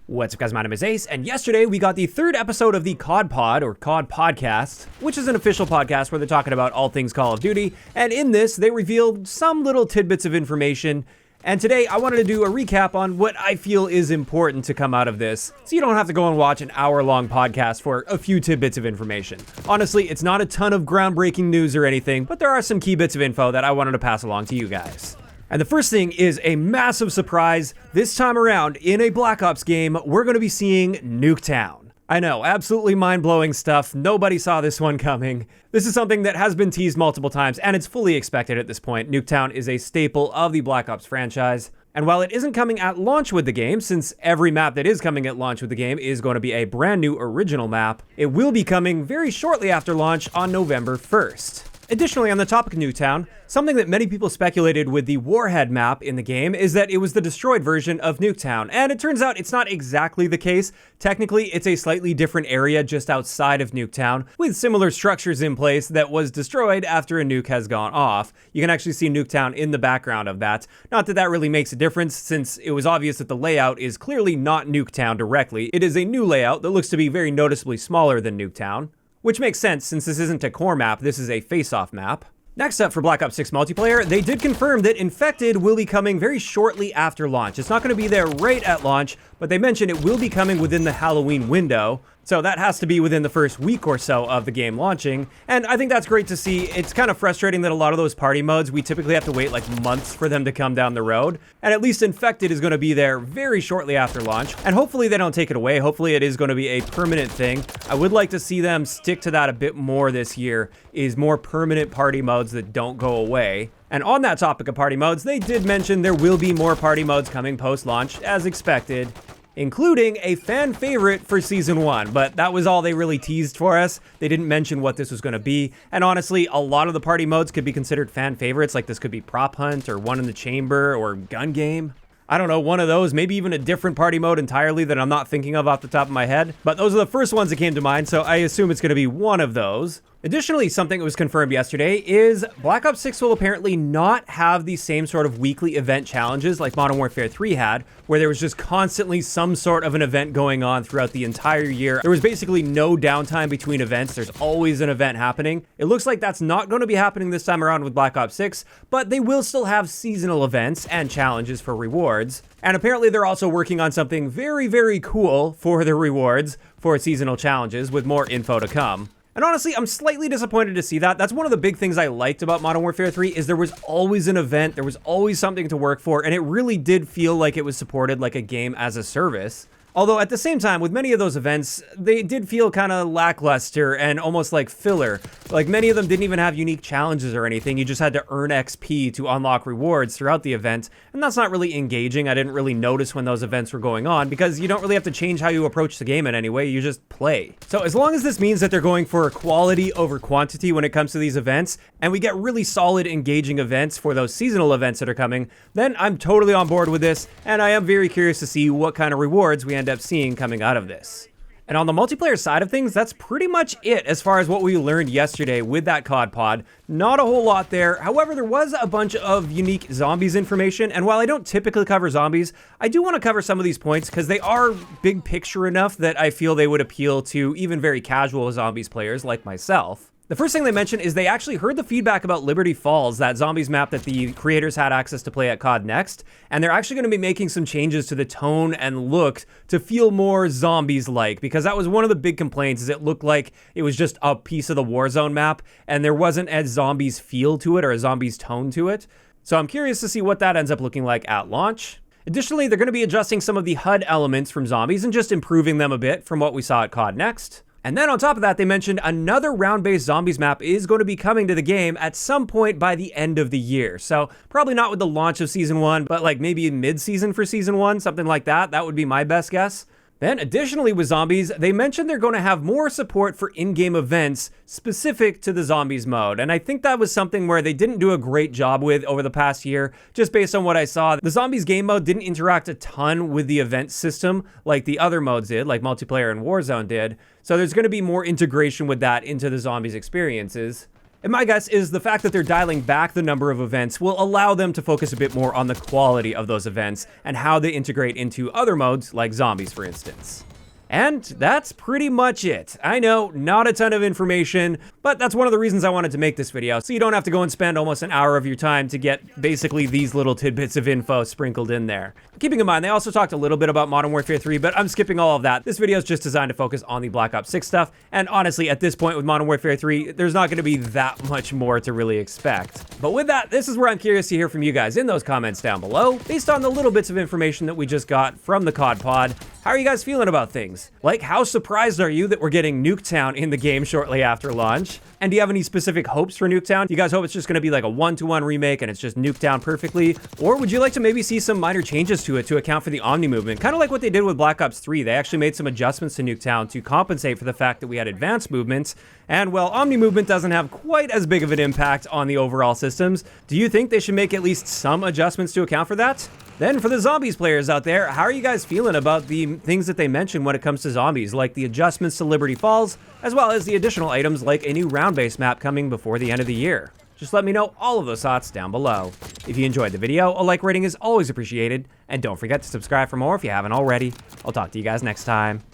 What's up guys, my name is Ace, and yesterday we got the third episode of the CoD Pod, or CoD Podcast, which is an official podcast where they're talking about all things Call of Duty, and in this, they revealed some little tidbits of information, and today I wanted to do a recap on what I feel is important to come out of this, so you don't have to go and watch an hour-long podcast for a few tidbits of information. Honestly, it's not a ton of groundbreaking news or anything, but there are some key bits of info that I wanted to pass along to you guys. And the first thing is a massive surprise. This time around, in a Black Ops game, we're going to be seeing Nuketown. I know, absolutely mind-blowing stuff. Nobody saw this one coming. This is something that has been teased multiple times, and it's fully expected at this point. Nuketown is a staple of the Black Ops franchise. And while it isn't coming at launch with the game, since every map that is coming at launch with the game is going to be a brand new original map, it will be coming very shortly after launch on November 1st. Additionally, on the topic of Nuketown, something that many people speculated with the Warhead map in the game is that it was the destroyed version of Nuketown, and it turns out it's not exactly the case. Technically, it's a slightly different area just outside of Nuketown, with similar structures in place that was destroyed after a nuke has gone off. You can actually see Nuketown in the background of that. Not that that really makes a difference, since it was obvious that the layout is clearly not Nuketown directly. It is a new layout that looks to be very noticeably smaller than Nuketown. Which makes sense since this isn't a core map, this is a face-off map. Next up for Black Ops 6 multiplayer, they did confirm that Infected will be coming very shortly after launch. It's not going to be there right at launch, but they mentioned it will be coming within the Halloween window. So that has to be within the first week or so of the game launching, and I think that's great to see. It's kind of frustrating that a lot of those party modes, we typically have to wait like months for them to come down the road, and at least Infected is going to be there very shortly after launch, and hopefully they don't take it away. Hopefully it is going to be a permanent thing. I would like to see them stick to that a bit more this year, is more permanent party modes that don't go away. And on that topic of party modes, they did mention there will be more party modes coming post-launch, as expected, including a fan favorite for Season 1, but that was all they really teased for us. They didn't mention what this was going to be, and honestly, a lot of the party modes could be considered fan favorites, like this could be Prop Hunt, or One in the Chamber, or Gun Game. I don't know, one of those, maybe even a different party mode entirely that I'm not thinking of off the top of my head, but those are the first ones that came to mind, so I assume it's going to be one of those. Additionally, something that was confirmed yesterday is Black Ops 6 will apparently not have the same sort of weekly event challenges like Modern Warfare 3 had, where there was just constantly some sort of an event going on throughout the entire year. There was basically no downtime between events. There's always an event happening. It looks like that's not going to be happening this time around with Black Ops 6, but they will still have seasonal events and challenges for rewards. And apparently they're also working on something very, very cool for the rewards for seasonal challenges, with more info to come. And honestly, I'm slightly disappointed to see that. That's one of the big things I liked about Modern Warfare 3 is there was always an event, there was always something to work for, and it really did feel like it was supported like a game as a service. Although at the same time, with many of those events, they did feel kind of lackluster and almost like filler. Like many of them didn't even have unique challenges or anything. You just had to earn XP to unlock rewards throughout the event. And that's not really engaging. I didn't really notice when those events were going on because you don't really have to change how you approach the game in any way. You just play. So as long as this means that they're going for quality over quantity when it comes to these events, and we get really solid engaging events for those seasonal events that are coming, then I'm totally on board with this. And I am very curious to see what kind of rewards we end up seeing coming out of this. And on the multiplayer side of things, that's pretty much it as far as what we learned yesterday with that CoD pod. Not a whole lot there. However, there was a bunch of unique zombies information, and while I don't typically cover zombies, I do want to cover some of these points because they are big picture enough that I feel they would appeal to even very casual zombies players like myself. The first thing they mentioned is they actually heard the feedback about Liberty Falls, that zombies map that the creators had access to play at CoD Next, and they're actually going to be making some changes to the tone and look to feel more zombies-like, because that was one of the big complaints, is it looked like it was just a piece of the Warzone map, and there wasn't a zombies feel to it or a zombies tone to it. So I'm curious to see what that ends up looking like at launch. Additionally, they're going to be adjusting some of the HUD elements from zombies and just improving them a bit from what we saw at CoD Next. And then on top of that, they mentioned another round-based zombies map is going to be coming to the game at some point by the end of the year. So probably not with the launch of Season 1, but like maybe mid-season for Season 1, something like that. That would be my best guess. Then additionally with zombies, they mentioned they're going to have more support for in-game events specific to the zombies mode. And I think that was something where they didn't do a great job with over the past year, just based on what I saw. The zombies game mode didn't interact a ton with the event system like the other modes did, like multiplayer and Warzone did. So there's going to be more integration with that into the zombies experiences. And my guess is the fact that they're dialing back the number of events will allow them to focus a bit more on the quality of those events and how they integrate into other modes like zombies, for instance. And that's pretty much it. I know, not a ton of information, but that's one of the reasons I wanted to make this video, so you don't have to go and spend almost an hour of your time to get basically these little tidbits of info sprinkled in there. Keeping in mind, they also talked a little bit about Modern Warfare 3, but I'm skipping all of that. This video is just designed to focus on the Black Ops 6 stuff, and honestly, at this point with Modern Warfare 3, there's not going to be that much more to really expect. But with that, this is where I'm curious to hear from you guys in those comments down below. Based on the little bits of information that we just got from the CoD Pod, how are you guys feeling about things? Like, how surprised are you that we're getting Nuketown in the game shortly after launch? And do you have any specific hopes for Nuketown? Do you guys hope it's just going to be like a one-to-one remake and it's just Nuketown perfectly? Or would you like to maybe see some minor changes to it to account for the Omni movement? Kind of like what they did with Black Ops 3. They actually made some adjustments to Nuketown to compensate for the fact that we had advanced movements. And while Omni movement doesn't have quite as big of an impact on the overall systems, do you think they should make at least some adjustments to account for that? Then for the zombies players out there, how are you guys feeling about the things that they mentioned when it comes to zombies, like the adjustments to Liberty Falls, as well as the additional items like a new round-based map coming before the end of the year? Just let me know all of those thoughts down below. If you enjoyed the video, a like rating is always appreciated, and don't forget to subscribe for more if you haven't already. I'll talk to you guys next time.